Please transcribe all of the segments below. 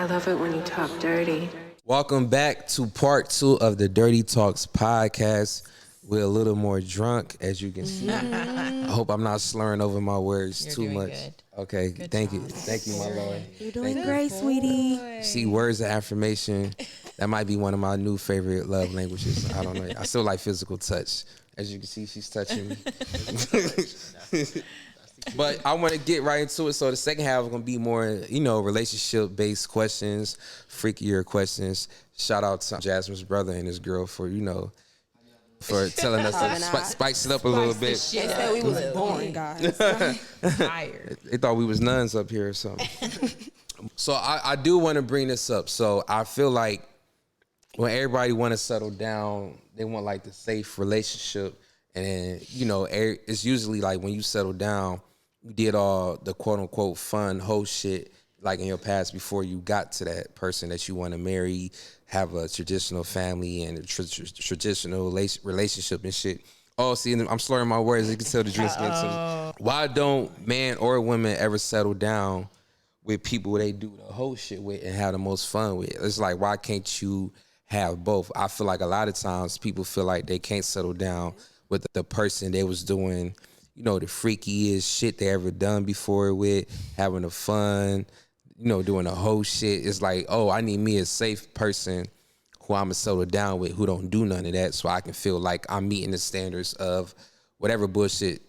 I love it when you talk dirty. Welcome back to part 2 of the Dirty Talks podcast. We're a little more drunk, as you can see. I hope I'm not slurring over my words too much. Good. Okay, Good thank job. you. Thank you, my Lord. You're doing great, sweetie. See, words of affirmation, that might be one of my new favorite love languages. I don't know. I still like physical touch. As you can see, she's touching me. But I want to get right into it. So the second half is going to be more, relationship-based questions, freakier questions. Shout out to Jasmine's brother and his girl for telling us to spice it up a little bit. They said we was born, guys. Tired. They thought we was nuns up here or something. So I do want to bring this up. So I feel like when everybody want to settle down, they want like the safe relationship. And, it's usually like when you settle down, you did all the quote unquote fun whole shit like in your past before you got to that person that you want to marry, have a traditional family and a traditional relationship and shit. Oh, see, I'm slurring my words. You can tell the drink's getting to me. Why don't man or women ever settle down with people they do the whole shit with and have the most fun with? It's like, why can't you have both? I feel like a lot of times people feel like they can't settle down with the person they was doing, the freakiest shit they ever done before with, having the fun, doing the whole shit. It's like, oh, I need me a safe person who I'm going to settle down with, who don't do none of that, so I can feel like I'm meeting the standards of whatever bullshit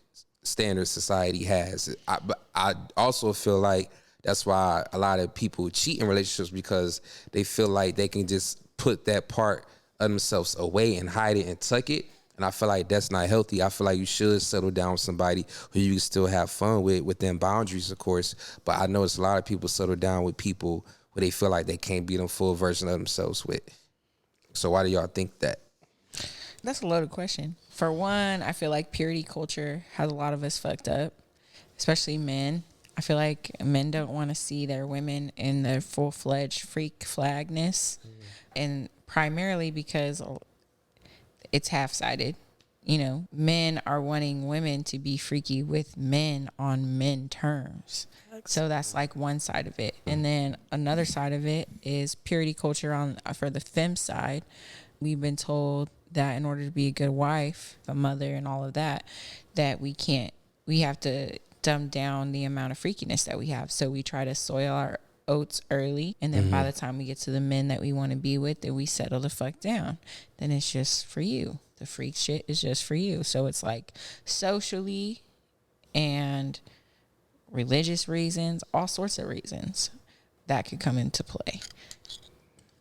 standards society has. But I also feel like that's why a lot of people cheat in relationships, because they feel like they can just put that part of themselves away and hide it and tuck it. And I feel like that's not healthy. I feel like you should settle down with somebody who you can still have fun with, within boundaries, of course. But I notice a lot of people settle down with people who they feel like they can't be them full version of themselves with. So why do y'all think that? That's a loaded question. For one, I feel like purity culture has a lot of us fucked up, especially men. I feel like men don't want to see their women in their full-fledged freak flagness. And primarily because it's half-sided. Men are wanting women to be freaky with men on men terms. So that's like one side of it. And then another side of it is purity culture for the femme side. We've been told that in order to be a good wife, a mother and all of that, that we have to dumb down the amount of freakiness that we have. So we try to soil our oats early, and then by the time we get to the men that we want to be with, then we settle the fuck down. Then it's just for you. The freak shit is just for you. So it's like socially and religious reasons, all sorts of reasons that could come into play.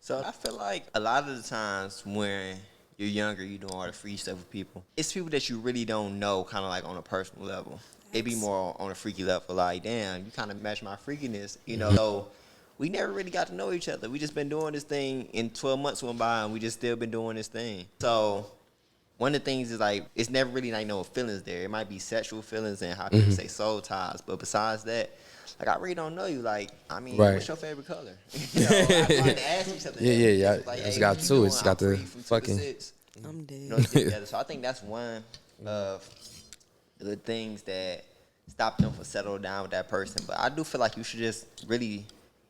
So I feel like a lot of the times when you're younger, you doing all the free stuff with people, it's people that you really don't know, kind of like on a personal level. It be more on a freaky level, like, damn, you kind of match my freakiness, So we never really got to know each other. We just been doing this thing, in 12 months went by, and we just still been doing this thing. So one of the things is, like, it's never really, like, no feelings there. It might be sexual feelings and how people say soul ties. But besides that, like, I really don't know you. Like, I mean, what's your favorite color? I wanted to ask each other that. Yeah. Like, It's hey, got what you two. doing? It's got I'm the free from 2 to fucking... 6. I'm dead. Together. So I think that's one of the things that stop them from settling down with that person. But I do feel like you should just really,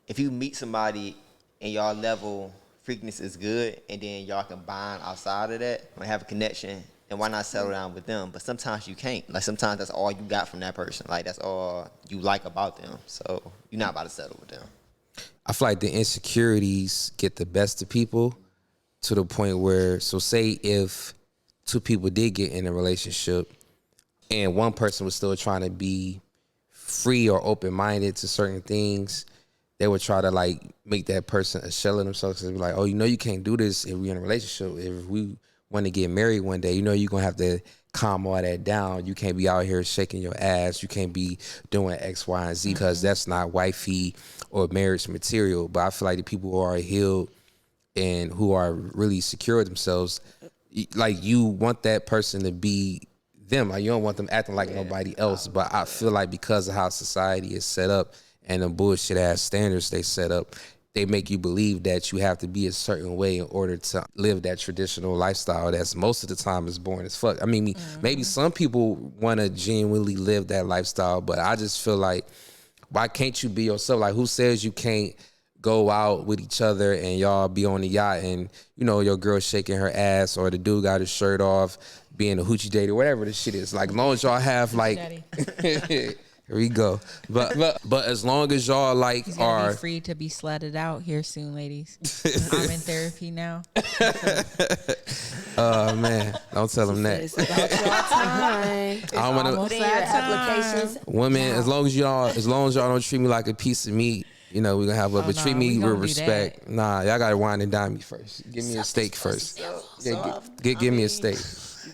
if you meet somebody and y'all level freakiness is good, and then y'all can bond outside of that and have a connection, then why not settle down with them? But sometimes you can't. Like, sometimes that's all you got from that person. Like, that's all you like about them. So you're not about to settle with them. I feel like the insecurities get the best of people to the point where, so say if two people did get in a relationship and one person was still trying to be free or open-minded to certain things, they would try to like make that person a shell of themselves and be like, oh, you can't do this if we're in a relationship. If we want to get married one day, you're going to have to calm all that down. You can't be out here shaking your ass. You can't be doing X, Y, and Z, because that's not wifey or marriage material. But I feel like the people who are healed and who are really secure with themselves, like, you want that person to be them. Like, you don't want them acting like nobody else. But I feel like because of how society is set up and the bullshit ass standards they set up, they make you believe that you have to be a certain way in order to live that traditional lifestyle that's most of the time is boring as fuck. I mean, maybe some people want to genuinely live that lifestyle, but I just feel like, why can't you be yourself? Like, who says you can't go out with each other and y'all be on the yacht and, you know, your girl shaking her ass or the dude got his shirt off, being a hoochie daddy, whatever the shit is. Like, as long as y'all have, like, here we go. But as long as y'all, like, He's gonna are... be free to be slutted out here soon, ladies. I'm in therapy now. Oh, man. Don't tell him that. It's about your time. I don't want almost to... Put in your that time. applications. Women, as long as y'all don't treat me like a piece of meat, you know, we're gonna have a, but treat me we with gonna do respect. Nah, y'all gotta wine and dine me first. Give me a steak first. Yeah, give me a steak.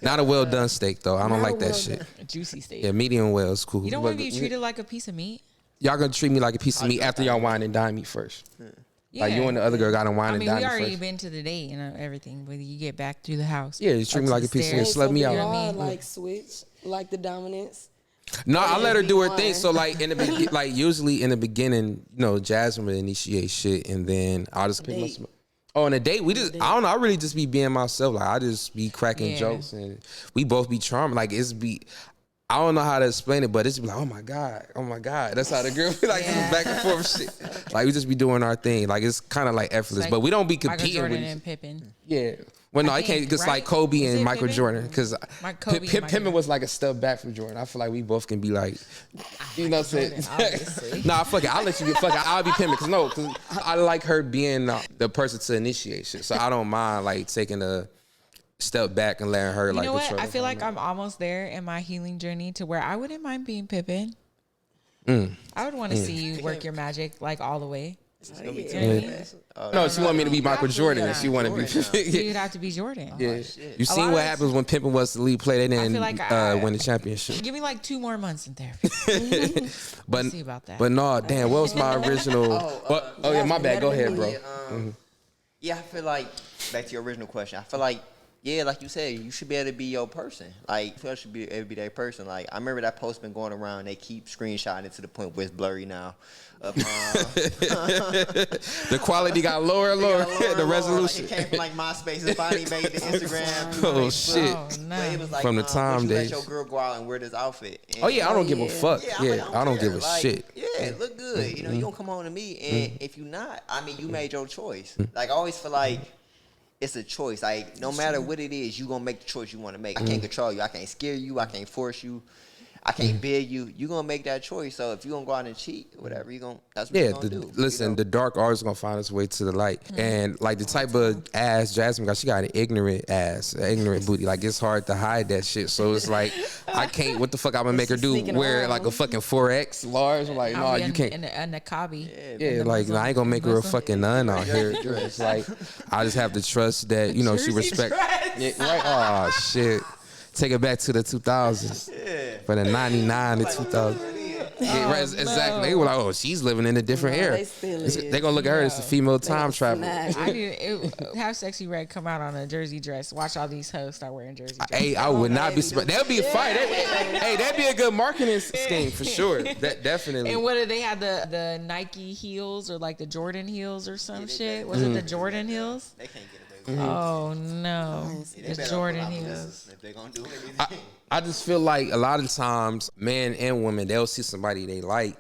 Not a well done steak though. I don't like that shit. A juicy steak. Yeah, medium well is cool. You don't But want to be treated like a piece of meat? y'all gonna treat me like a piece of meat after y'all wine and dine me first. Like you and the other girl gotta wine and we dine me already first. been to the date and everything. When you get back through the house, Yeah, just treat me like a piece of meat. Slut me So out. y'all like switch, like the dominance. No, I let her do her One. thing. So like in the like usually in the beginning, you know, Jasmine would initiate shit, and then I'll just pick my. Oh, on a date, we just I don't know. I really just be being myself. Like I just be cracking jokes, and we both be charming. Like I don't know how to explain it, but it's be like, oh my god. That's how the girl be like back and forth shit. Like we just be doing our thing. Like it's kind of like effortless, like but we don't be Michael competing Jordan with each and Pippen. Yeah. Well, no, I can't. It's right? like Kobe Is and it Michael Pippen? Jordan. Because Kobe and Michael Pippen Jordan. was like a step back from Jordan. I feel like we both can be like, you know what I'm saying? Obviously. Nah, fuck it. I'll let you get fuck it. I'll be Pippen. Because I like her being the person to initiate shit. So I don't mind like taking a step back and letting her You like know what? control I the feel like moment. I'm almost there in my healing journey to where I wouldn't mind being Pippen. I would want to see you work your magic like all the way. No, she wanted me to be Michael Jordan. And she wanted to be. You'd have to be Jordan. Yeah. You lot seen of what us- happens when Pippen was the lead player? They didn't feel like I- win the championship. Give me like 2 more months in therapy. But see about that. But no, damn. What was my original? Oh yeah, my bad. Go ahead, bro. Yeah, I feel like back to your original question. I feel like like you said, you should be able to be your person. Like, you should be able to be that person. Like, I remember that post been going around. They keep screenshotting it to the point where it's blurry now. The quality got lower and lower. The resolution. Like, it came from like MySpace. It finally made the Instagram. Oh shit. Oh, no. But it was like, From the time would you days. let your girl go out and wear this outfit? And Oh yeah, I don't give a fuck. I'm Yeah, like, I don't care. give a Like, shit. Yeah, it look good. You know, you don't come home to me, and if you not, I mean, you made your choice. Like, I always feel like it's a choice. Like, no matter what it is, you gonna make the choice you want to make. I can't control you. I can't scare you. I can't force you. I can't beg you. You gonna make that choice. So if you gonna go out and cheat, whatever you gonna, that's what Yeah, you gonna do. listen, you know? the dark art's gonna find its way to the light. And like the type of ass Jasmine got, she got an ignorant ass, an ignorant booty. Like it's hard to hide that shit. So it's like, I can't, what the fuck I'm gonna make her do? sneaking Wear around. like a fucking 4X large? I'm like, no, you can't. In a Nakabi. Yeah, like I ain't gonna make her a fucking nun out here. It's like I just have to trust that you know she respect. Yeah, right? Oh shit, take it back to the 2000s. For the 99 to 2000. Yeah, right, exactly. They were like, oh, she's living in a different era. They still is. They're gonna look at her as a female time traveler. I need have Sexy Red come out on a jersey dress. Watch all these hoes start wearing jersey dresses. Hey, I would not be surprised. That'd be a fight. Hey, that'd be a good marketing scheme for sure. That definitely. And what did they have the Nike heels or like the Jordan heels or some shit? Was it the Jordan heels? They can't get away with Oh no, it. the Jordan heels. If they gonna do anything. I just feel like a lot of times, men and women, they'll see somebody they like,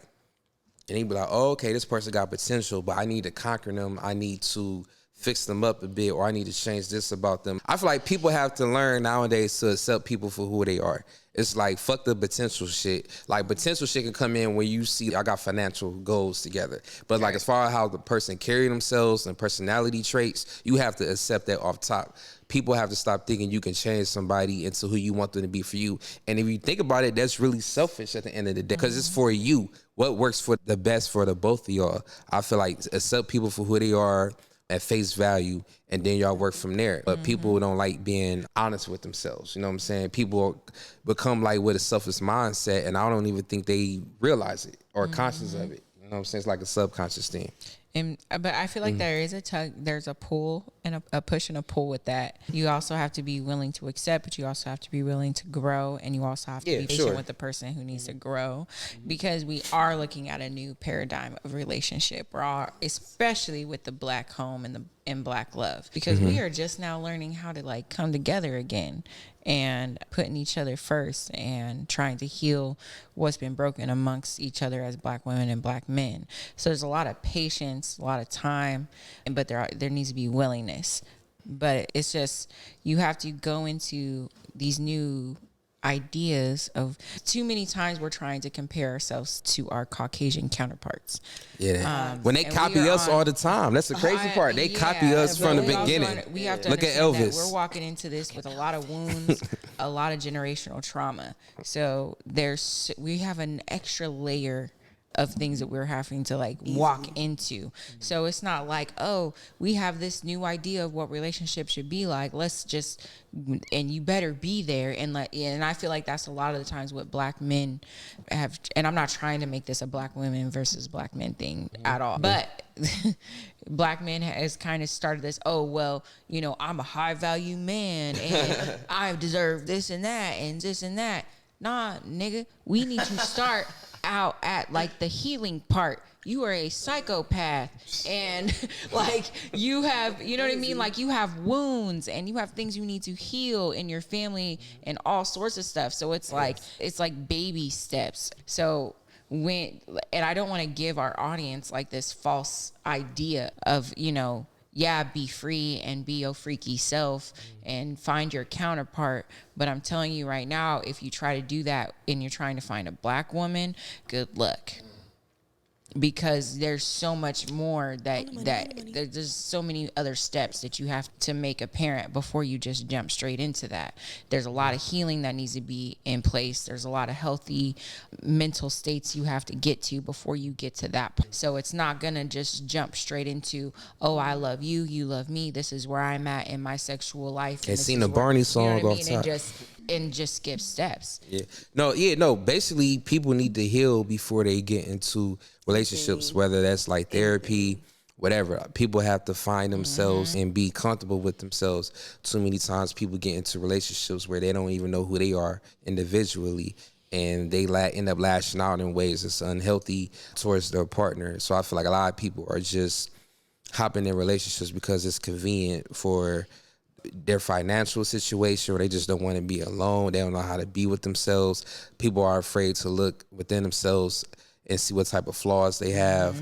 and they be like, oh, okay, this person got potential, but I need to conquer them. I need to fix them up a bit, or I need to change this about them. I feel like people have to learn nowadays to accept people for who they are. It's like, fuck the potential shit. Like, potential shit can come in when you see I got financial goals together. But like, as far as how the person carry themselves and personality traits, you have to accept that off top. People have to stop thinking you can change somebody into who you want them to be for you. And if you think about it, that's really selfish at the end of the day, because it's for you. What works for the best for the both of y'all? I feel like accept people for who they are at face value, and then y'all work from there. But people don't like being honest with themselves. You know what I'm saying? People become like with a selfish mindset, and I don't even think they realize it or conscious of it. You know what I'm saying? It's like a subconscious thing. But I feel like there is a tug, there's a pull and a push and a pull with that. You also have to be willing to accept, but you also have to be willing to grow, and you also have to be patient with the person who needs to grow, because we are looking at a new paradigm of relationship. We're all, especially with the Black home and Black love, because we are just now learning how to like come together again and putting each other first and trying to heal what's been broken amongst each other as Black women and Black men. So there's a lot of patience patience, a lot of time, but there needs to be willingness. But it's just, you have to go into these new ideas of, too many times we're trying to compare ourselves to our Caucasian counterparts. Yeah. When they and copy we are us on- all the time. That's the crazy part. They copy us from the but we also beginning. we have to Look at understand that Elvis. we're walking into this with a lot of wounds, a lot of generational trauma. So we have an extra layer of things that we're having to like walk into. So it's not like, oh, we have this new idea of what relationships should be like. Let's just, and you better be there. And I feel like that's a lot of the times what black men have. And I'm not trying to make this a black women versus black men thing at all, but black men has kind of started this, oh, well, you know, I'm a high value man and I deserve this and that and this and that. Nah, nigga, we need to start out at like the healing part. You are a psychopath and like you have, you know what I mean? Like you have wounds and you have things you need to heal in your family and all sorts of stuff. So it's like baby steps. So and I don't want to give our audience like this false idea of, you know, yeah, be free and be your freaky self and find your counterpart. But I'm telling you right now, if you try to do that and you're trying to find a black woman, good luck. Because there's so much more there's so many other steps that you have to make apparent before you just jump straight into that. There's a lot of healing that needs to be in place. There's a lot of healthy mental states you have to get to before you get to that point. So it's not gonna just jump straight into, oh, I love you, you love me, this is where I'm at in my sexual life. And seen the Barney song off top. And just skip steps. No. Basically, people need to heal before they get into relationships, whether that's like therapy, whatever. People have to find themselves and be comfortable with themselves. Too many times people get into relationships where they don't even know who they are individually, and they end up lashing out in ways that's unhealthy towards their partner. So I feel like a lot of people are just hopping in relationships because it's convenient for their financial situation, or they just don't want to be alone. They don't know how to be with themselves. People are afraid to look within themselves and see what type of flaws they have.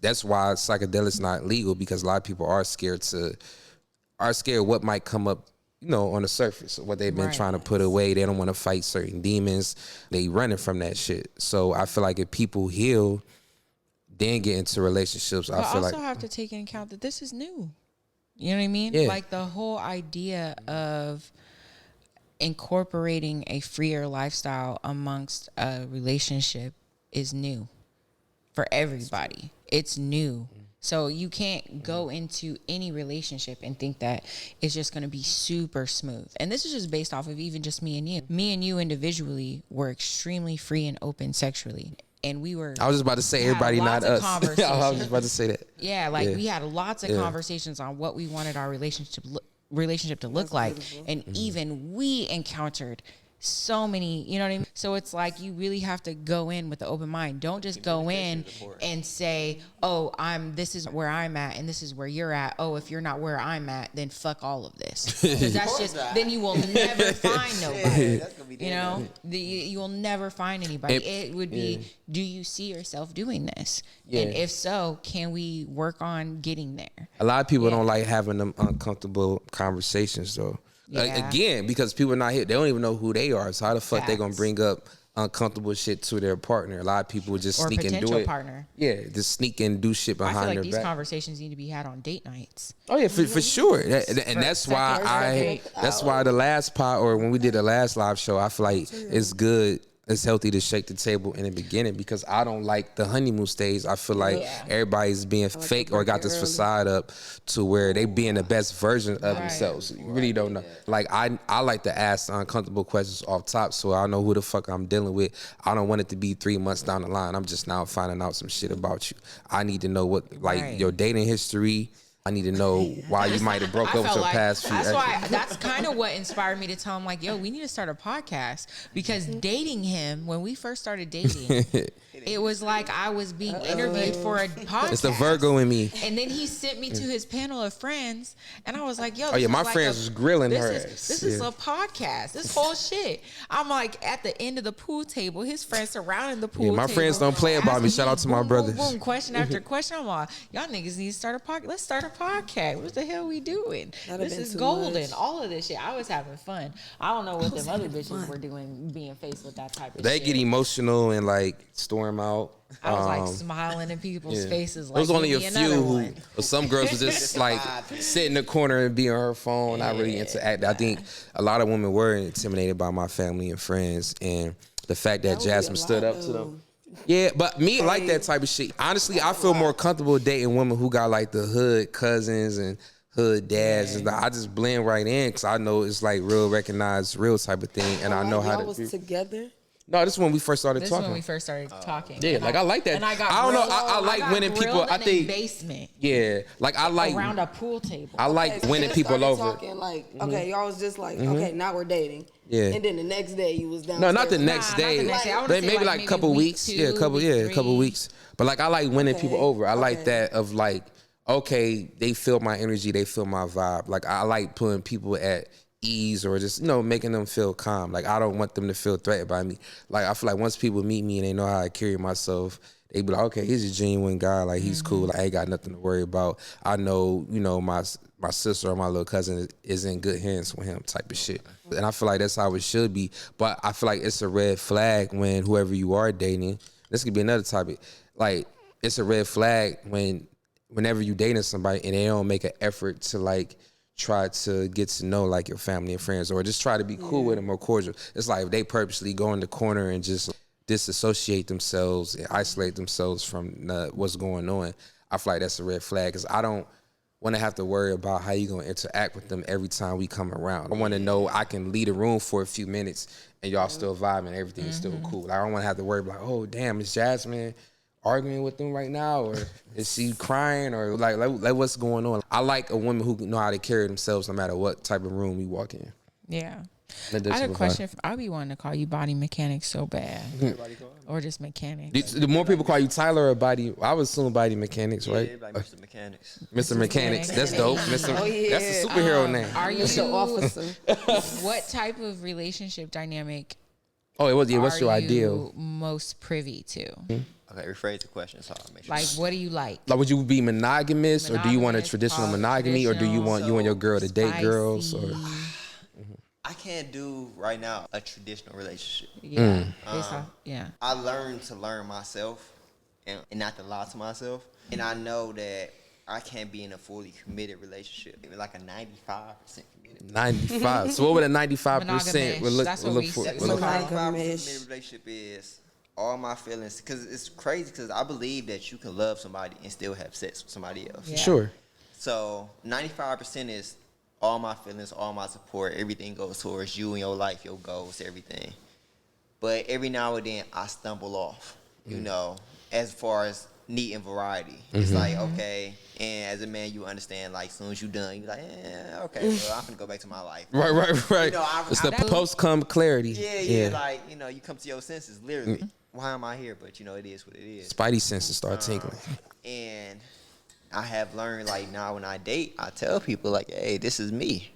That's why psychedelics not legal, because a lot of people are scared what might come up, you know, on the surface, what they've been trying to put away. They don't want to fight certain demons. They running from that shit. So I feel like if people heal, then get into relationships, I feel also have to take into account that this is new. You know what I mean? Yeah. Like the whole idea of incorporating a freer lifestyle amongst a relationship is new for everybody. It's new. So you can't go into any relationship and think that it's just going to be super smooth. And this is just based off of even just me and you. Me and you individually were extremely free and open sexually. And I was just about to say everybody, not us. I was just about to say that. Yeah, we had lots of conversations on what we wanted our relationship to look like. Beautiful. And even we encountered so many, you know what I mean? So it's like you really have to go in with the open mind. Don't just go in and say, oh, this is where I'm at and this is where you're at. Oh, if you're not where I'm at, then fuck all of this. Because that's just, then you will never find nobody. You know, you will never find anybody. It would be, do you see yourself doing this? Yeah. And if so, can we work on getting there? A lot of people don't like having them uncomfortable conversations, though. Yeah. Again, because people are not here, they don't even know who they are. So how the fuck they gonna bring up uncomfortable shit to their partner? A lot of people just sneak and do it. Or potential partner. Yeah, just sneak and do shit behind their back. I feel like these conversations need to be had on date nights. Oh yeah, for sure. And that's why the last part, or when we did the last live show, I feel like it's good. It's healthy to shake the table in the beginning, because I don't like the honeymoon stage. I feel like everybody's being fake or got this facade up to where they being the best version of themselves. You really don't know. Like I like to ask uncomfortable questions off top, so I know who the fuck I'm dealing with. I don't want it to be 3 months down the line. I'm just now finding out some shit about you. I need to know what your dating history. I need to know why you might have broke I up with felt your like past few that's exes. why that's kind of what inspired me to tell him like, yo, we need to start a podcast because dating him when we first started dating, it was like I was being interviewed for a podcast. It's the Virgo in me. And then he sent me to his panel of friends, and I was like, yo, Oh, yeah, my friends was grilling her This ass. is Yeah. a podcast. This whole shit. I'm like at the end of the pool table, his friends surrounding the pool Yeah, my table. friends don't play about me. asking Shout out to my boom, brothers. Boom, boom, question after question. I'm like, y'all niggas need to start a podcast. Let's start a podcast. What the hell we doing? That'd This been is too golden. much. All of this shit. I was having fun. I don't know what them other bitches were doing, being faced with that type of They shit. get emotional and like storm out. I was like smiling in people's Yeah. faces. Like, There was only a give few me another who, one. or some girls was just like sit in the corner and be on her phone, not really interact. I think a lot of women were intimidated by my family and friends, and the fact that That would be Jasmine a stood lot, up to though. them. Yeah, but me like that type of shit. Honestly, I feel more comfortable dating women who got like the hood cousins and hood dads. And I just blend right in because I know it's like real recognized, real type of thing, and I know how y'all to. was together. No, this is when we first started This is talking. when we first started talking. Yeah, like I like that. And I got I don't know. grilled- I like got winning people. grilled I in a think. basement Yeah, like I like. around a pool table. I like Okay, so winning you people started over. Talking like, okay, y'all was just like, okay, now we're dating. Yeah. And then the next day you was down. No, not the Nah, next not day. the next day. I wanna They- say maybe like a couple week weeks. 2, Yeah, a couple. week Yeah, a couple 3. weeks. But like I like winning Okay, people over. I like okay. that of like, okay, they feel my energy, they feel my vibe. Like I like putting people at ease or just making them feel calm. Like I don't want them to feel threatened by me. Like I feel like once people meet me and they know how I carry myself, they be like, okay, he's a genuine guy. Like he's cool. Like I ain't got nothing to worry about. I know, my sister or my little cousin is in good hands with him type of shit. And I feel like that's how it should be. But I feel like it's a red flag when whoever you are dating, this could be another topic. Like it's a red flag whenever you dating somebody and they don't make an effort to like try to get to know like your family and friends or just try to be cool with them or cordial. It's like if they purposely go in the corner and just disassociate themselves and isolate themselves from what's going on. I feel like that's a red flag because I don't want to have to worry about how you gonna interact with them every time we come around. I want to know I can leave a room for a few minutes and y'all still vibing, everything is still cool. Like, I don't want to have to worry about, oh damn, is Jasmine arguing with them right now, or is she crying, or like what's going on? I like a woman who know how to carry themselves no matter what type of room we walk in. Yeah. That I had a does question. I be wanting to call you body mechanics so bad. Or just mechanics. The more people call you Tyler or body, I would assume body mechanics, right? Yeah, like Mr. Mechanics. Mr. Mechanics. That's dope. Mr. Oh, yeah. That's the superhero name. Are you The officer. what type of relationship dynamic Oh, it was. Yeah, what's are your you ideal? most privy to? Okay, rephrase the question so I'll make sure. Like, what do you like? Like, would you be monogamous, or do you want a Monogamous, traditional monogamy, or do you want you and your girl to date girls? Or I can't do right now a traditional relationship. Yeah. Based off- yeah. I learned to learn myself and not to lie to myself. And I know that I can't be in a fully committed relationship. Maybe like a 95% committed. 95. So what would a 95% Monogamous. would look, That's would what look we for? said. would look for? 95% Monogamish. committed relationship is all my feelings. Because it's crazy because I believe that you can love somebody and still have sex with somebody else. Yeah. Sure. So 95% is all my feelings, all my support. Everything goes towards you and your life, your goals, everything. But every now and then I stumble off, as far as need and variety. It's like, okay, and as a man, you understand, like, as soon as you done, you're like, okay, well, I'm gonna go back to my life. Right. It's the post-come clarity. Yeah, like, you come to your senses, literally. Why am I here? But, it is what it is. Spidey senses start tingling. And I have learned, like, now when I date, I tell people, like, hey, this is me.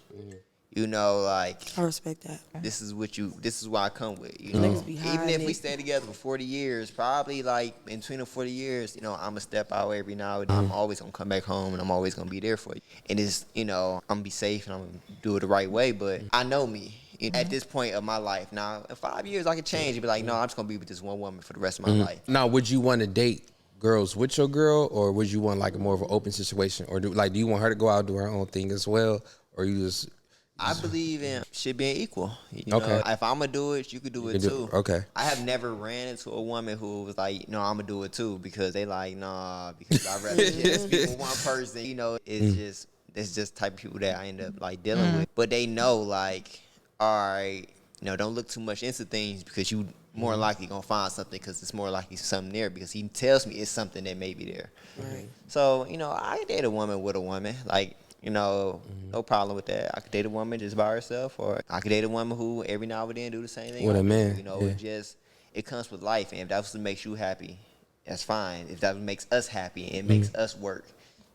Like, I respect that. this is what I come with. Niggas be Even hiding if we it. stay together for 40 years, probably like in between the 40 years, I'm gonna step out every now and then. I'm always gonna come back home and I'm always gonna be there for you. And it's, I'm gonna be safe and I'm gonna do it the right way. But I know me at this point of my life. Now, in 5 years, I could change and be like, no, I'm just gonna be with this one woman for the rest of my life. Now, would you want to date girls with your girl, or would you want like a more of an open situation, or do you want her to go out and do her own thing as well, or you just? I believe in shit being equal. Okay. If I'm gonna do it, you could do it can do too. it. Okay. I have never ran into a woman who was like, no, I'm gonna do it too, because they like, nah, because I'd rather just be with one person. It's just type of people that I end up like dealing with. But they know, like, all right, don't look too much into things because you more likely gonna find something because it's more likely something there because he tells me it's something that may be there. Right. So, I date a woman with a woman. Like, no problem with that. I could date a woman just by herself, or I could date a woman who every now and then do the same thing. With a I do. man, It comes with life. And if that's what makes you happy, that's fine. If that makes us happy, it makes us work.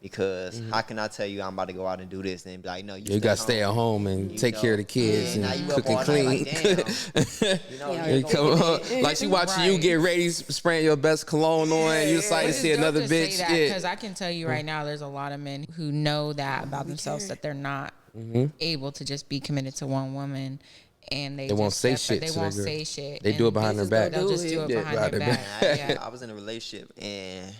Because how can I tell you I'm about to go out and do this and be like, no, You gotta stay at home and take care of the kids now and you cook up all and night clean. Yeah, You come home, like she watching you Right. get ready, spraying your best cologne on. You excited to see another bitch. Because I can tell you right now, there's a lot of men who know that about themselves that they're not able to just be committed to one woman, and they won't just say step- shit They to won't their girl. say shit. They do it behind their back. They'll just do it behind their back. Yeah. I was in a relationship and,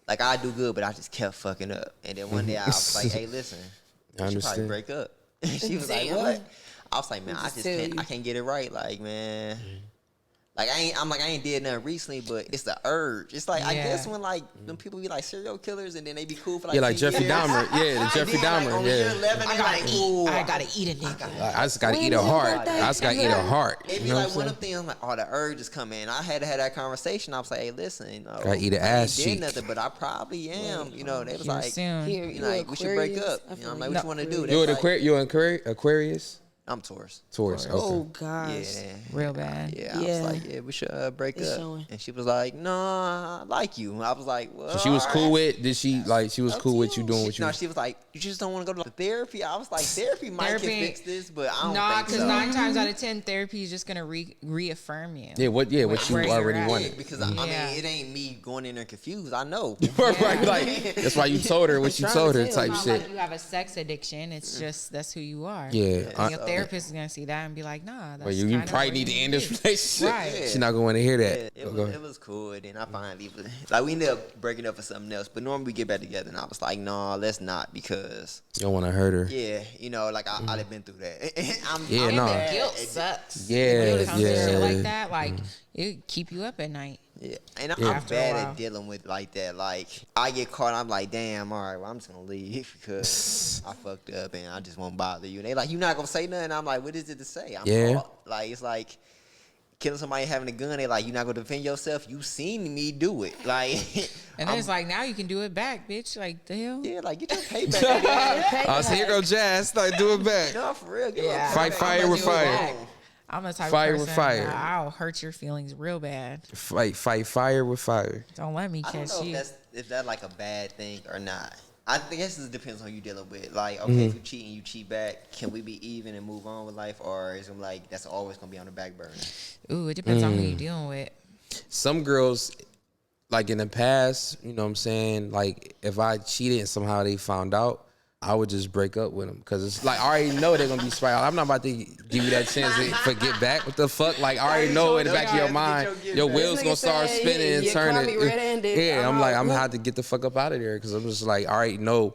like I do good, but I just kept fucking up. And then one day I was like, hey, listen, I we should probably understand. break up. And she was like, Damn. what? I was like, man, I just just tell can't, you. I can't get it right. Like, man. Like I ain't did nothing recently, but it's the urge. It's like I Yeah. guess when like them people be like serial killers and then they be cool for like Yeah, like 10 Jeffrey years. Dahmer. Yeah, the And Jeffrey then, like, Dahmer. on year Yeah. 11, they like, ooh, I gotta eat a nigga. I just gotta When eat a is your heart. birthday? I just gotta eat a heart. It'd You be know like what one I'm of them things. I'm like, oh, the urge is coming. I had to have that conversation. I was like, hey, listen, Gotta eat an I ass ain't did cheek. nothing, but I probably am. They was Here like, soon. Here, you know, like, we should break Aquarius? up. I feel I'm like like, what you want to do? saying? They You was like, Aquarius? I'm Taurus. Taurus. Oh Okay. gosh. Yeah. Real bad. Yeah, I Yeah. was like, yeah, we should break It's up. showing. And she was like, no, I like you. And I was like, well, So she was cool alright. with? Did she like? She was Up cool to with you doing what you? No, she was like, you just don't want to go to therapy. I was like, therapy might can Therapy- fix this, but I don't Nah, think because so. 9 times out of 10, therapy is just gonna reaffirm you. Yeah. What you Where you're already at. wanted. Because Yeah. I mean, it ain't me going in there confused. I know. Right. Like that's why you told her what you trying told to her. tell Type It's not shit. like you have a sex addiction. It's just that's who you are. Yeah. And your therapist is gonna see that and be like, nah. That's Well, you kinda probably what need to you end this need. relationship. Right. She's not going to hear that. It Go was, ahead. it was cool. And then I finally, like, we ended up breaking up for something else. But normally we get back together. And I was like, no, let's not. Because, You don't want to hurt her. yeah, like, I'd have been through that. I'm Yeah, I'm no. And bad the guilt at- sucks. Yeah, When it comes to yeah. shit like that, like it keep you up at night. Yeah, and Yeah. I'm After a bad while. at dealing with like that. Like I get caught, I'm like, damn, all right, well, I'm just gonna leave because I fucked up and I just won't bother you. And they like, you not gonna say nothing? I'm like, what is it to say? I'm Yeah. caught. Like it's like killing somebody having a gun. They like, you not gonna defend yourself? You seen me do it. Like, And then it's like now you can do it back, bitch. Like the hell. yeah, like get your payback. man. Oh, so here go Jazz. Like, do it back. No, for real. Get Yeah. your Fight payback. fire I'm with gonna do it fire. wrong. I'm the type Fire of with person fire. that I'll hurt your feelings real bad. Fight fire with fire. Don't let me I don't catch know you. if that's like a bad thing or not. I guess it depends on who you dealing with. Like, okay, if you cheat and you cheat back, can we be even and move on with life, or is it like that's always gonna be on the back burner? Ooh, it depends on who you're dealing with. Some girls, like in the past, you know what I'm saying? Like, if I cheated and somehow they found out, I would just break up with them. Because it's like, I already know they're going to be spiraling. I'm not about to give you that chance to get back. What the fuck? Like, I already know in the back of your mind, your wheels going to start This nigga spinning said, and "You turning. caught me red-handed. Yeah, I'm I'm like, out." I'm going to have to get the fuck up out of there. Because I'm just like, I already know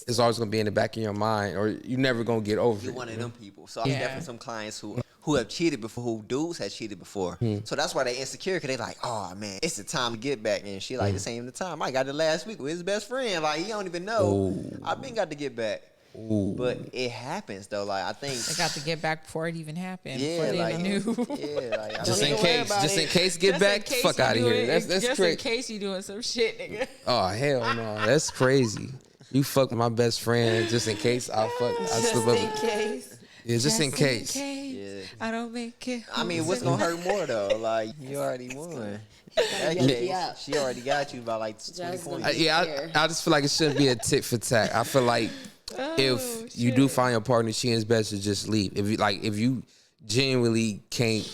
it's always going to be in the back of your mind. Or you never going to get over You're it. one of them people. So I Yeah. definitely some clients who have cheated before, who dudes have cheated before. So that's why they insecure, because they like, oh man, it's the time to get back. And she like, this ain't the time. I got it last week with his best friend. Like, he don't even know. I've been got to get back. But it happens though. Like I think They got to get back before it even happened. yeah, before they like even knew. yeah, like Just I in mean, case. Just in case, get Just back. in case Fuck you out of doing- here. That's just in crazy. case you doing some shit, nigga. Oh, hell no. That's crazy. You fuck my best friend just in case I slip Just in up. case. Yeah, just in case. Yeah. I don't make it. I mean, what's gonna hurt more though? Like you already won. That yuck case, you out. she already got you by like 20 Just points. gonna- Yeah, I just feel like it shouldn't be a tit for tat. I feel like if you do find your partner cheating, it's best to just leave. If you genuinely can't,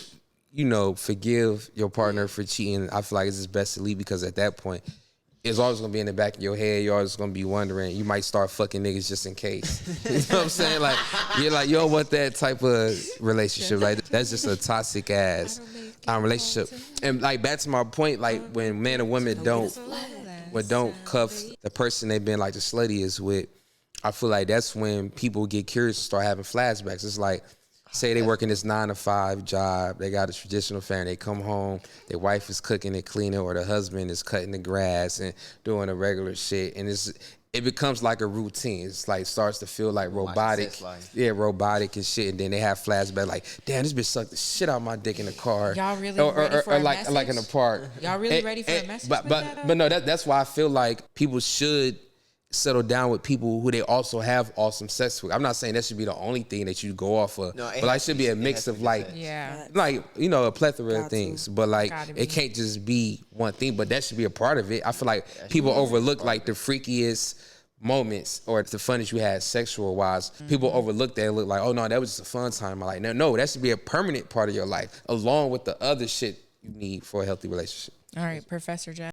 forgive your partner for cheating, I feel like it's just best to leave, because at that point, it's always gonna be in the back of your head. You're always gonna be wondering. You might start fucking niggas just in case. You know what I'm saying? Like you're like, you don't want that type of relationship. Like that's just a toxic ass relationship. And like back to my point, like when men and women don't cuff the person they've been like the sluttiest with, I feel like that's when people get curious and start having flashbacks. It's like, say they work in this 9-to-5 job, they got a traditional family, they come home, their wife is cooking and cleaning, or the husband is cutting the grass and doing the regular shit, and it becomes like a routine. It's like starts to feel like robotic. sex life. Yeah, robotic and shit. And then they have flashbacks like, damn, this bitch sucked the shit out of my dick in the car. Y'all really ready for a like in the message? park. Y'all really ready for a message But with that, but no, that's why I feel like people should settle down with people who they also have awesome sex with. I'm not saying that should be the only thing that you go off of, No, it but like has to should be- be a it mix has to of be like, sex. Yeah. like, you know, a plethora Got of to. things. But like, Gotta be. it can't just be one thing. But that should be a part of it. I feel like people overlook like the freakiest moments or the funnest you had sexual wise. People overlook that and look like, oh no, that was just a fun time. I'm like, no, that should be a permanent part of your life, along with the other shit you need for a healthy relationship. All right, Professor Jeff.